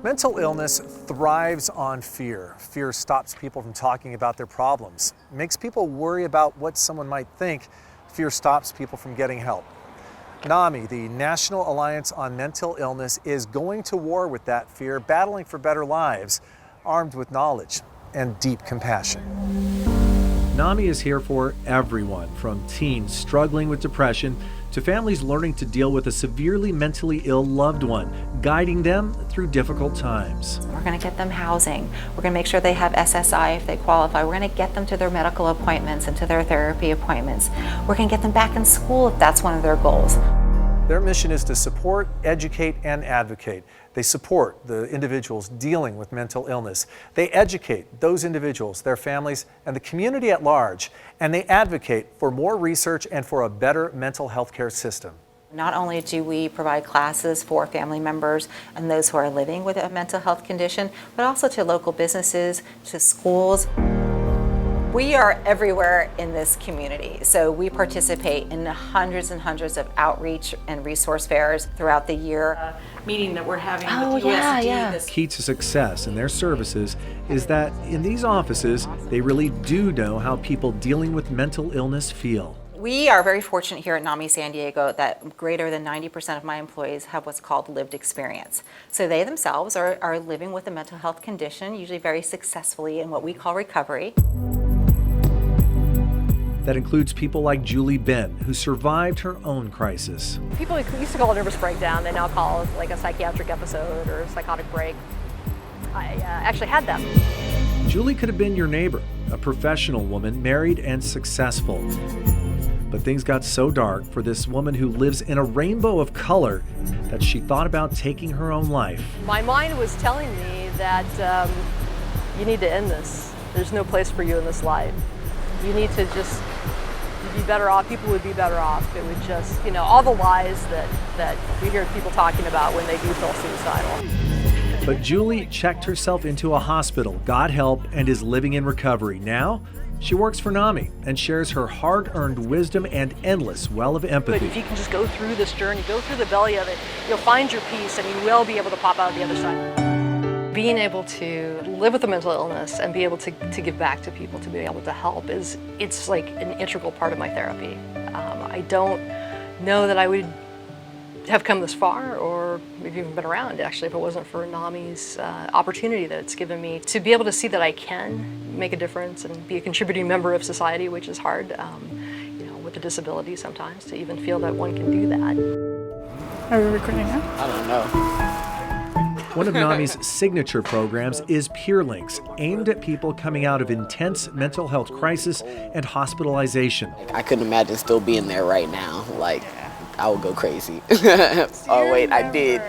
Mental illness thrives on fear. Fear stops people from talking about their problems, makes people worry about what someone might think. Fear stops people from getting help. NAMI, the National Alliance on Mental Illness, is going to war with that fear, battling for better lives, armed with knowledge and deep compassion. NAMI is here for everyone, from teens struggling with depression to families learning to deal with a severely mentally ill loved one, guiding them through difficult times. We're going to get them housing. We're going to make sure they have SSI if they qualify. We're going to get them to their medical appointments and to their therapy appointments. We're going to get them back in school if that's one of their goals. Their mission is to support, educate, and advocate. They support the individuals dealing with mental illness. They educate those individuals, their families, and the community at large. And they advocate for more research and for a better mental health care system. Not only do we provide classes for family members and those who are living with a mental health condition, but also to local businesses, to schools. We are everywhere in this community, so we participate in hundreds and hundreds of outreach and resource fairs throughout the year. Meeting that we're having with USD. Key to success in their services is that in these offices, they really do know how people dealing with mental illness feel. We are very fortunate here at NAMI San Diego that greater than 90% of my employees have what's called lived experience. So they themselves are living with a mental health condition, usually very successfully in what we call recovery. That includes people like Julie Ben, who survived her own crisis. People used to call it a nervous breakdown. They now call it like a psychiatric episode or a psychotic break. I actually had them. Julie could have been your neighbor, a professional woman, married and successful. But things got so dark for this woman who lives in a rainbow of color that she thought about taking her own life. My mind was telling me that you need to end this. There's no place for you in this life. You need to just be better off. People would be better off. It would just, all the lies that we hear people talking about when they do feel suicidal. But Julie checked herself into a hospital, got help, and is living in recovery. Now, she works for NAMI and shares her hard-earned wisdom and endless well of empathy. But if you can just go through this journey, go through the belly of it, you'll find your peace and you will be able to pop out the other side. Being able to live with a mental illness and be able to give back to people, to be able to help, it's like an integral part of my therapy. I don't know that I would have come this far or maybe even been around, actually, if it wasn't for NAMI's opportunity that it's given me to be able to see that I can make a difference and be a contributing member of society, which is hard, with a disability sometimes, to even feel that one can do that. Are we recording now? I don't know. One of NAMI's signature programs is Peer Links, aimed at people coming out of intense mental health crisis and hospitalization. I couldn't imagine still being there right now. I would go crazy. Oh wait, I did.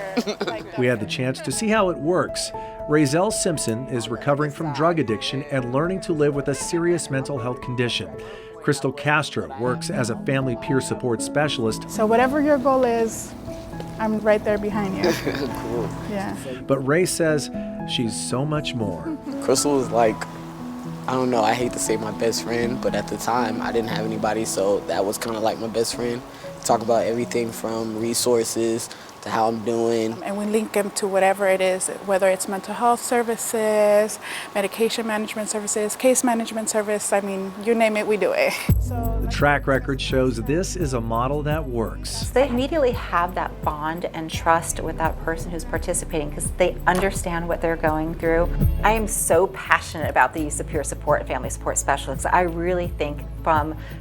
We had the chance to see how it works. Razel Simpson is recovering from drug addiction and learning to live with a serious mental health condition. Crystal Castro works as a family peer support specialist. So whatever your goal is, I'm right there behind you. Cool. Yeah. But Ray says she's so much more. Crystal was I don't know, I hate to say my best friend, but at the time I didn't have anybody, so that was kind of like my best friend. Talk about everything from resources to how I'm doing. And we link them to whatever it is, whether it's mental health services, medication management services, case management service. I mean, you name it, we do it. The track record shows this is a model that works. They immediately have that bond and trust with that person who's participating because they understand what they're going through. I am so passionate about the use of peer support and family support specialists. I really think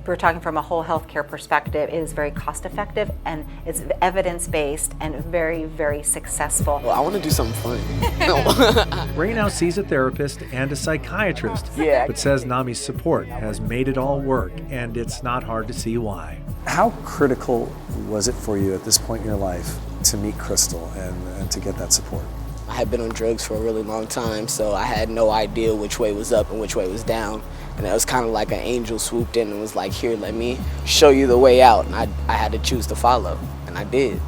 we're talking from a whole healthcare perspective, it is very cost effective and it's evidence-based and very, very successful. Well, I want to do something fun. Ray now sees a therapist and a psychiatrist, but says NAMI's support has made it all work, and it's not hard to see why. How critical was it for you at this point in your life to meet Crystal and to get that support? I had been on drugs for a really long time, so I had no idea which way was up and which way was down. And it was kind of like an angel swooped in and was like, here, let me show you the way out. And I had to choose to follow, and I did.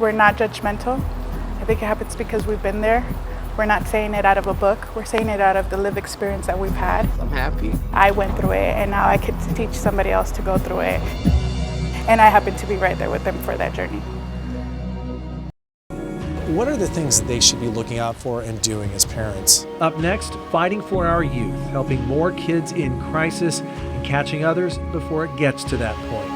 We're not judgmental. I think it happens because we've been there. We're not saying it out of a book. We're saying it out of the lived experience that we've had. I'm happy. I went through it, and now I could teach somebody else to go through it. And I happen to be right there with them for that journey. What are the things that they should be looking out for and doing as parents? Up next, fighting for our youth, helping more kids in crisis and catching others before it gets to that point.